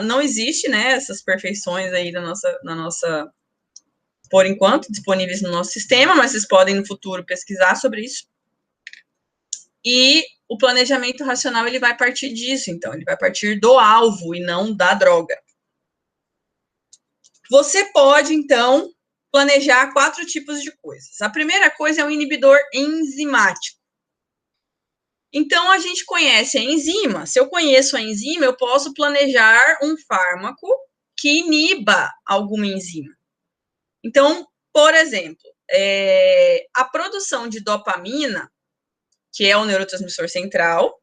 A: não existe, né, essas perfeições aí na nossa, por enquanto, disponíveis no nosso sistema, mas vocês podem no futuro pesquisar sobre isso. E o planejamento racional, ele vai partir disso, então, ele vai partir do alvo e não da droga. Você pode, então, planejar 4 tipos de coisas. A primeira coisa é um inibidor enzimático. Então, a gente conhece a enzima. Se eu conheço a enzima, eu posso planejar um fármaco que iniba alguma enzima. Então, por exemplo, a produção de dopamina, que é o neurotransmissor central,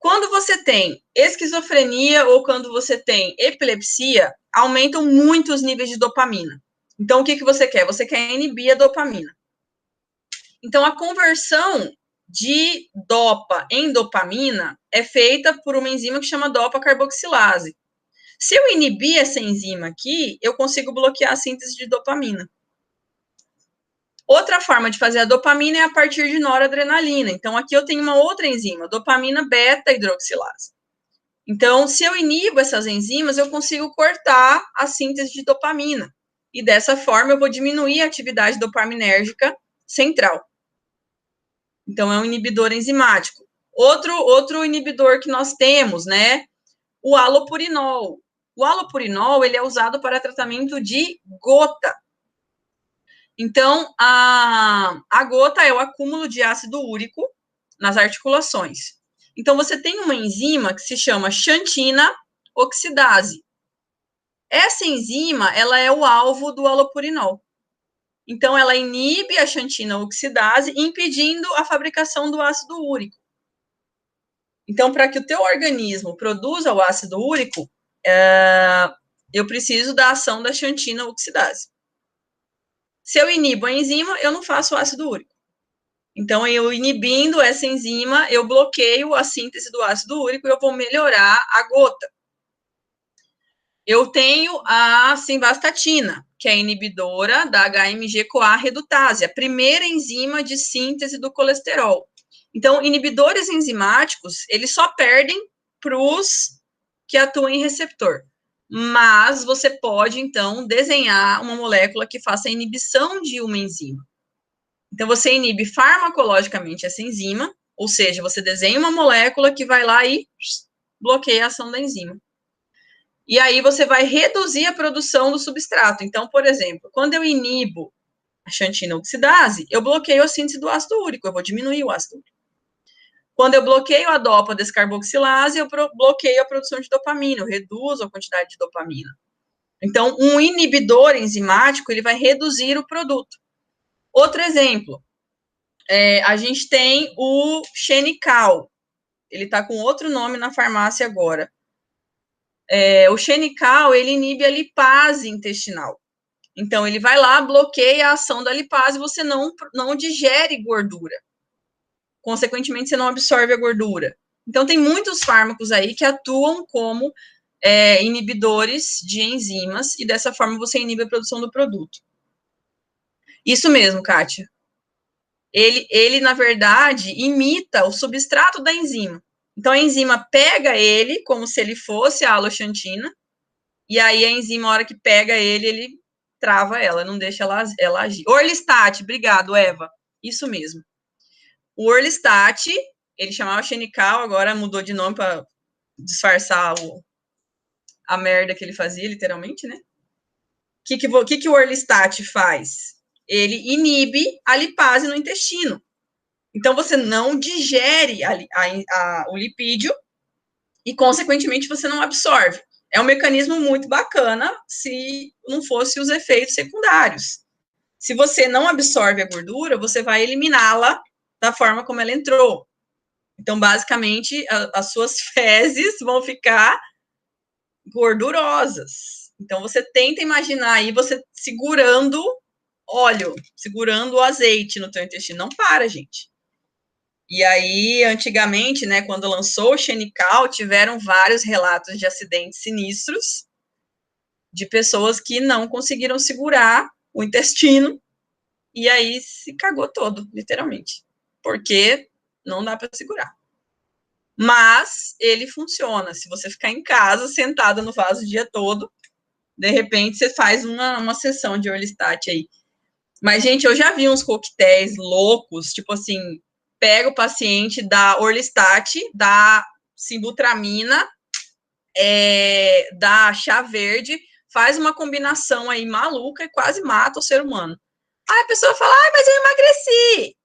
A: quando você tem esquizofrenia ou quando você tem epilepsia, aumentam muito os níveis de dopamina. Então, o que você quer? Você quer inibir a dopamina. Então, a conversão de dopa em dopamina é feita por uma enzima que chama dopa-carboxilase. Se eu inibir essa enzima aqui, eu consigo bloquear a síntese de dopamina. Outra forma de fazer a dopamina é a partir de noradrenalina. Então, aqui eu tenho uma outra enzima, dopamina beta-hidroxilase. Então, se eu inibo essas enzimas, eu consigo cortar a síntese de dopamina. E dessa forma, eu vou diminuir a atividade dopaminérgica central. Então, é um inibidor enzimático. Outro inibidor que nós temos, né? O halopurinol. O halopurinol, ele é usado para tratamento de gota. Então, a gota é o acúmulo de ácido úrico nas articulações. Então, você tem uma enzima que se chama xantina oxidase. Essa enzima, ela é o alvo do halopurinol. Então, ela inibe a xantina oxidase, impedindo a fabricação do ácido úrico. Então, para que o teu organismo produza o ácido úrico, eu preciso da ação da xantina oxidase. Se eu inibo a enzima, eu não faço ácido úrico. Então, eu inibindo essa enzima, eu bloqueio a síntese do ácido úrico e eu vou melhorar a gota. Eu tenho a simvastatina, que é inibidora da HMG-CoA redutase, a primeira enzima de síntese do colesterol. Então, inibidores enzimáticos, eles só perdem para os que atuam em receptor. Mas você pode, então, desenhar uma molécula que faça a inibição de uma enzima. Então, você inibe farmacologicamente essa enzima, ou seja, você desenha uma molécula que vai lá e bloqueia a ação da enzima. E aí você vai reduzir a produção do substrato. Então, por exemplo, quando eu inibo a xantina oxidase, eu bloqueio a síntese do ácido úrico, eu vou diminuir o ácido úrico. Quando eu bloqueio a dopa descarboxilase, eu bloqueio a produção de dopamina, eu reduzo a quantidade de dopamina. Então, um inibidor enzimático, ele vai reduzir o produto. Outro exemplo, a gente tem o Xenical. Ele está com outro nome na farmácia agora. O Xenical, ele inibe a lipase intestinal. Então, ele vai lá, bloqueia a ação da lipase, você não digere gordura. Consequentemente, você não absorve a gordura. Então, tem muitos fármacos aí que atuam como inibidores de enzimas, e dessa forma você inibe a produção do produto. Isso mesmo, Kátia. Ele, na verdade, imita o substrato da enzima. Então, a enzima pega ele como se ele fosse a aloxantina, e aí a enzima, na hora que pega ele trava ela, não deixa ela agir. Orlistat, obrigado, Eva. Isso mesmo. O Orlistat, ele chamava Xenical, agora mudou de nome para disfarçar a merda que ele fazia, literalmente, né? O que o Orlistat faz? Ele inibe a lipase no intestino. Então, você não digere o lipídio e, consequentemente, você não absorve. É um mecanismo muito bacana se não fosse os efeitos secundários. Se você não absorve a gordura, você vai eliminá-la da forma como ela entrou. Então, basicamente, as suas fezes vão ficar gordurosas. Então, você tenta imaginar aí você segurando óleo, segurando o azeite no teu intestino. Não para, gente. E aí, antigamente, né, quando lançou o Xenical, tiveram vários relatos de acidentes sinistros de pessoas que não conseguiram segurar o intestino e aí se cagou todo, literalmente. Porque não dá para segurar. Mas ele funciona. Se você ficar em casa, sentada no vaso o dia todo, de repente você faz uma sessão de Orlistat aí. Mas, gente, eu já vi uns coquetéis loucos, tipo assim, pega o paciente, dá Orlistat, dá Sibutramina, dá chá verde, faz uma combinação aí maluca e quase mata o ser humano. Aí a pessoa fala, mas eu emagreci.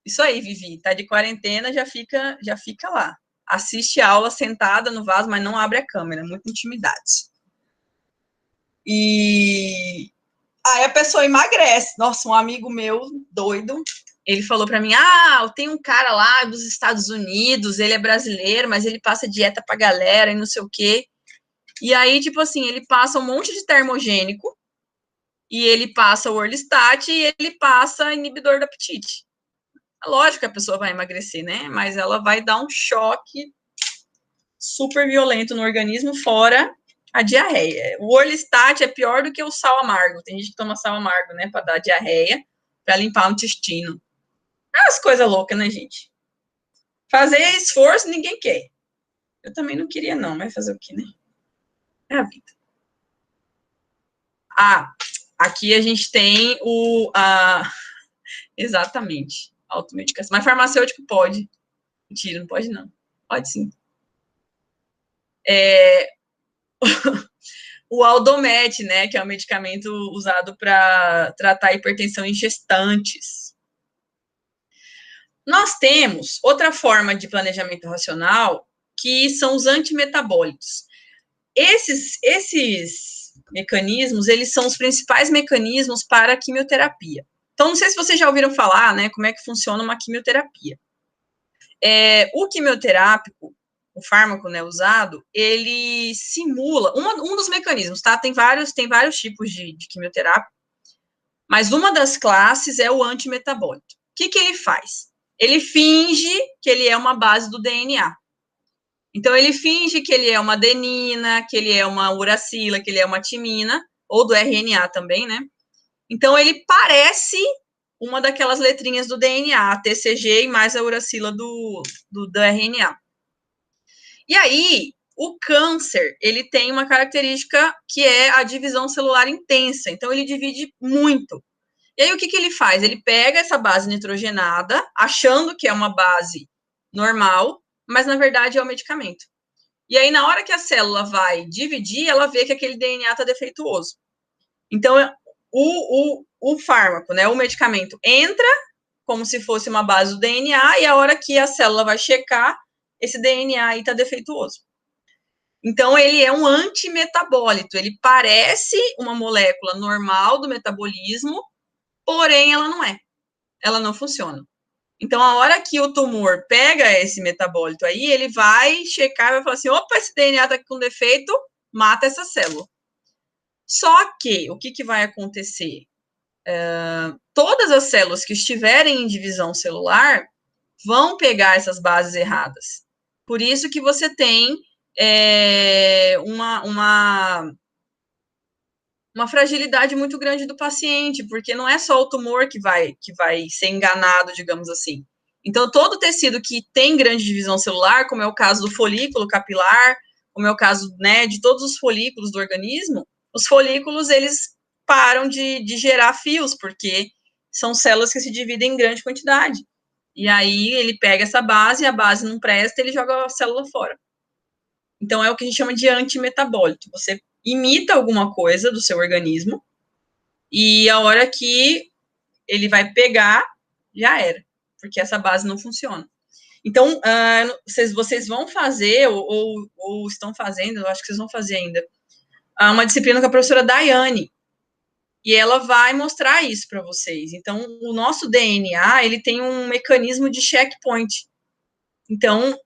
A: Isso aí, Vivi, tá de quarentena, já fica lá. Assiste a aula sentada no vaso, mas não abre a câmera, muita intimidade. E aí a pessoa emagrece. Nossa, um amigo meu, doido, ele falou para mim, tem um cara lá dos Estados Unidos, ele é brasileiro, mas ele passa dieta pra galera e não sei o quê. E aí, tipo assim, ele passa um monte de termogênico, e ele passa o Orlistat, e ele passa inibidor do apetite. Lógico que a pessoa vai emagrecer, né? Mas ela vai dar um choque super violento no organismo, fora a diarreia. O Orlistat é pior do que o sal amargo. Tem gente que toma sal amargo, né, para dar diarreia, para limpar o intestino. É umas coisas loucas, né, gente? Fazer esforço ninguém quer. Eu também não queria, não, mas fazer o quê, né? É a vida. Aqui a gente tem exatamente, automedicação. Mas farmacêutico pode. Mentira, não pode, não. Pode sim. O Aldomet, né, que é um medicamento usado para tratar hipertensão em gestantes. Nós temos outra forma de planejamento racional, que são os antimetabólicos. Esses mecanismos, eles são os principais mecanismos para a quimioterapia. Então, não sei se vocês já ouviram falar, né, como é que funciona uma quimioterapia. O quimioterápico, o fármaco, né, usado, ele simula um dos mecanismos, tá? Tem vários tipos de quimioterapia, mas uma das classes é o antimetabólico. O que ele faz? Ele finge que ele é uma base do DNA. Então, ele finge que ele é uma adenina, que ele é uma uracila, que ele é uma timina, ou do RNA também, né? Então, ele parece uma daquelas letrinhas do DNA, a TCG e mais a uracila do RNA. E aí, o câncer, ele tem uma característica que é a divisão celular intensa. Então, ele divide muito. E aí, o que ele faz? Ele pega essa base nitrogenada, achando que é uma base normal, mas, na verdade, é o medicamento. E aí, na hora que a célula vai dividir, ela vê que aquele DNA está defeituoso. Então, o fármaco, né, o medicamento, entra como se fosse uma base do DNA, e a hora que a célula vai checar, esse DNA aí está defeituoso. Então, ele é um antimetabólito, ele parece uma molécula normal do metabolismo, porém ela não é, ela não funciona. Então, a hora que o tumor pega esse metabólito aí, ele vai checar e vai falar assim, opa, esse DNA está com defeito, mata essa célula. Só que, o que vai acontecer? Todas as células que estiverem em divisão celular vão pegar essas bases erradas. Por isso que você tem uma fragilidade muito grande do paciente, porque não é só o tumor que vai ser enganado, digamos assim. Então, todo tecido que tem grande divisão celular, como é o caso do folículo capilar, como é o caso, né, de todos os folículos do organismo, os folículos, eles param de gerar fios, porque são células que se dividem em grande quantidade. E aí, ele pega essa base, a base não presta, ele joga a célula fora. Então, é o que a gente chama de antimetabólito. Você imita alguma coisa do seu organismo e a hora que ele vai pegar, já era, porque essa base não funciona. Então, vocês vão fazer, ou estão fazendo, eu acho que vocês vão fazer ainda, uma disciplina com a professora Daiane, e ela vai mostrar isso para vocês. Então, o nosso DNA, ele tem um mecanismo de checkpoint. Então,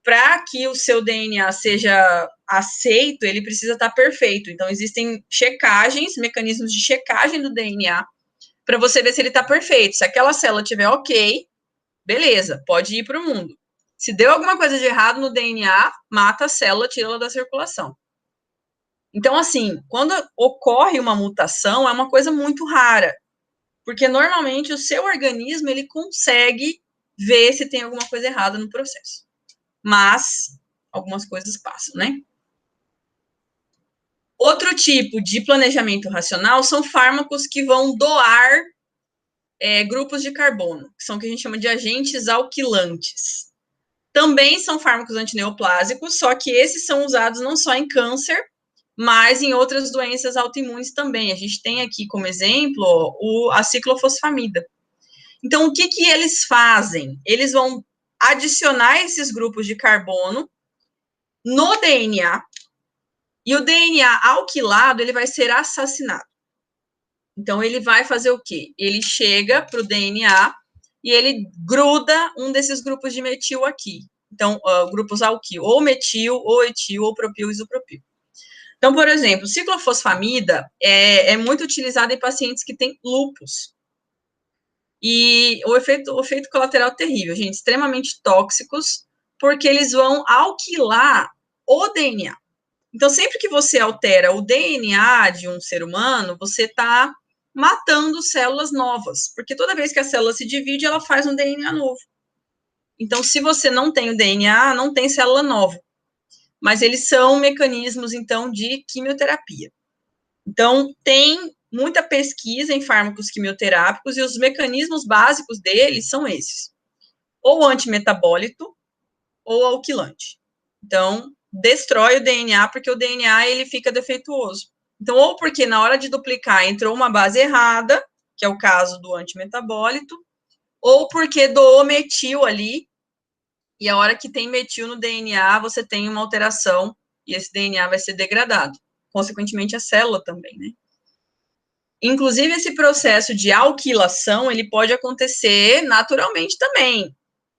A: para que o seu DNA seja aceito, ele precisa estar perfeito. Então, existem checagens, mecanismos de checagem do DNA, para você ver se ele está perfeito. Se aquela célula estiver ok, beleza, pode ir para o mundo. Se deu alguma coisa de errado no DNA, mata a célula, tira ela da circulação. Então, assim, quando ocorre uma mutação, é uma coisa muito rara, porque normalmente o seu organismo, ele consegue ver se tem alguma coisa errada no processo. Mas algumas coisas passam, né? Outro tipo de planejamento racional são fármacos que vão doar grupos de carbono, que são o que a gente chama de agentes alquilantes. Também são fármacos antineoplásicos, só que esses são usados não só em câncer, mas em outras doenças autoimunes também. A gente tem aqui como exemplo a ciclofosfamida. Então, o que eles fazem? Eles vão adicionar esses grupos de carbono no DNA, e o DNA alquilado, ele vai ser assassinado. Então, ele vai fazer o quê? Ele chega para o DNA e ele gruda um desses grupos de metil aqui. Então, grupos alquil, ou metil, ou etil, ou propil, isopropil. Então, por exemplo, ciclofosfamida é muito utilizada em pacientes que têm lúpus. E o efeito colateral terrível, gente, extremamente tóxicos, porque eles vão alquilar o DNA. Então, sempre que você altera o DNA de um ser humano, você está matando células novas, porque toda vez que a célula se divide, ela faz um DNA novo. Então, se você não tem o DNA, não tem célula nova. Mas eles são mecanismos, então, de quimioterapia. Então, tem muita pesquisa em fármacos quimioterápicos e os mecanismos básicos deles são esses: ou antimetabólito ou alquilante. Então, destrói o DNA, porque o DNA ele fica defeituoso. Então, ou porque na hora de duplicar entrou uma base errada, que é o caso do antimetabólito, ou porque doou metil ali, e a hora que tem metil no DNA, você tem uma alteração, e esse DNA vai ser degradado. Consequentemente, a célula também, né? Inclusive, esse processo de alquilação, ele pode acontecer naturalmente também,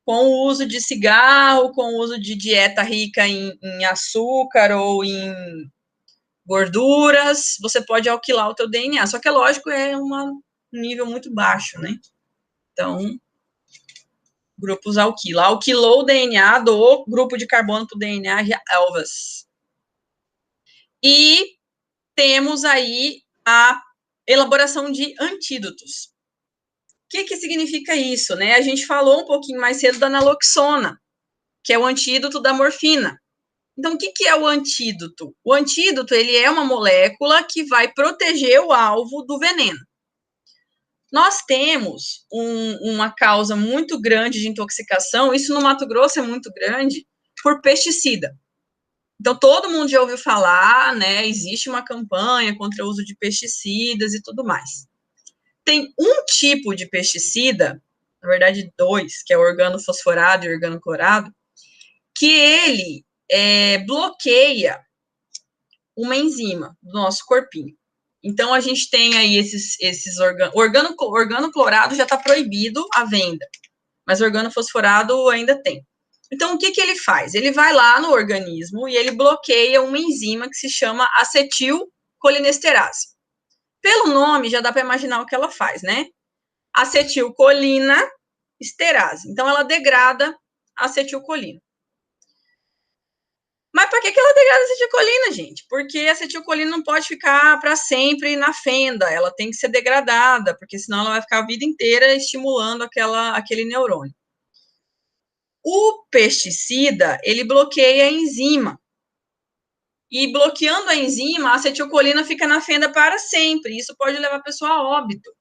A: com o uso de cigarro, com o uso de dieta rica em açúcar ou em gorduras, você pode alquilar o teu DNA. Só que, é lógico, é um nível muito baixo, né? Então, grupos alquila. Alquilou o DNA do grupo de carbono para o DNA de Elvas. E temos aí a elaboração de antídotos. O que significa isso, né? A gente falou um pouquinho mais cedo da naloxona, que é o antídoto da morfina. Então, o que é o antídoto? O antídoto, ele é uma molécula que vai proteger o alvo do veneno. Nós temos uma causa muito grande de intoxicação, isso no Mato Grosso é muito grande, por pesticida. Então, todo mundo já ouviu falar, né? Existe uma campanha contra o uso de pesticidas e tudo mais. Tem um tipo de pesticida, na verdade, dois, que é o organofosforado e o organoclorado, que ele bloqueia uma enzima do nosso corpinho. Então, a gente tem aí esses organoclorado já está proibido a venda, mas organofosforado ainda tem. Então, o que ele faz? Ele vai lá no organismo e ele bloqueia uma enzima que se chama acetilcolinesterase. Pelo nome, já dá para imaginar o que ela faz, né? Acetilcolina esterase. Então, ela degrada a acetilcolina. Mas para que ela degrada a acetilcolina, gente? Porque a acetilcolina não pode ficar para sempre na fenda, ela tem que ser degradada, porque senão ela vai ficar a vida inteira estimulando aquele neurônio. O pesticida, ele bloqueia a enzima. E bloqueando a enzima, a acetilcolina fica na fenda para sempre. Isso pode levar a pessoa a óbito.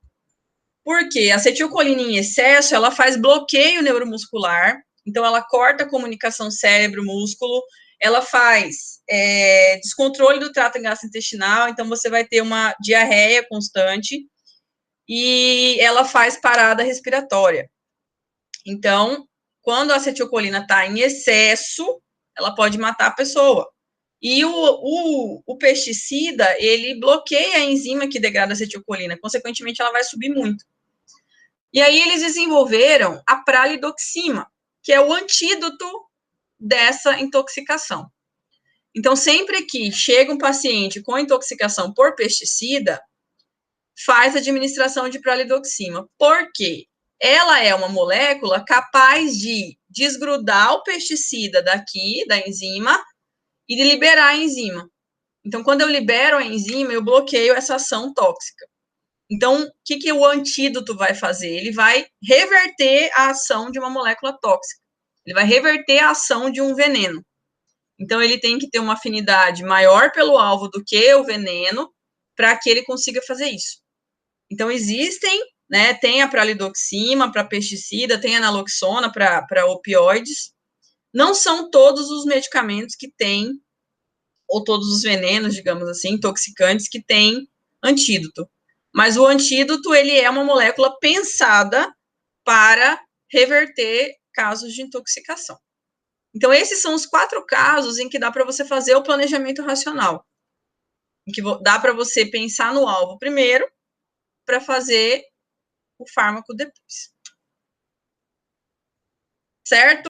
A: Por quê? A acetilcolina em excesso, ela faz bloqueio neuromuscular, então ela corta a comunicação cérebro-músculo, ela faz descontrole do trato gastrointestinal, então você vai ter uma diarreia constante, e ela faz parada respiratória. Então, quando a acetilcolina está em excesso, ela pode matar a pessoa. E o pesticida, ele bloqueia a enzima que degrada a acetilcolina, consequentemente ela vai subir muito. E aí eles desenvolveram a pralidoxima, que é o antídoto dessa intoxicação. Então, sempre que chega um paciente com intoxicação por pesticida, faz administração de pralidoxima. Por quê? Ela é uma molécula capaz de desgrudar o pesticida daqui, da enzima, e de liberar a enzima. Então, quando eu libero a enzima, eu bloqueio essa ação tóxica. Então, o que o antídoto vai fazer? Ele vai reverter a ação de uma molécula tóxica. Ele vai reverter a ação de um veneno. Então, ele tem que ter uma afinidade maior pelo alvo do que o veneno para que ele consiga fazer isso. Então, existem, né, tem a pralidoxima para pesticida, tem a naloxona para opioides. Não são todos os medicamentos que têm, ou todos os venenos, digamos assim, intoxicantes, que têm antídoto. Mas o antídoto, ele é uma molécula pensada para reverter casos de intoxicação. Então, esses são os 4 casos em que dá para você fazer o planejamento racional. Em que dá para você pensar no alvo primeiro, para fazer o fármaco depois. Certo?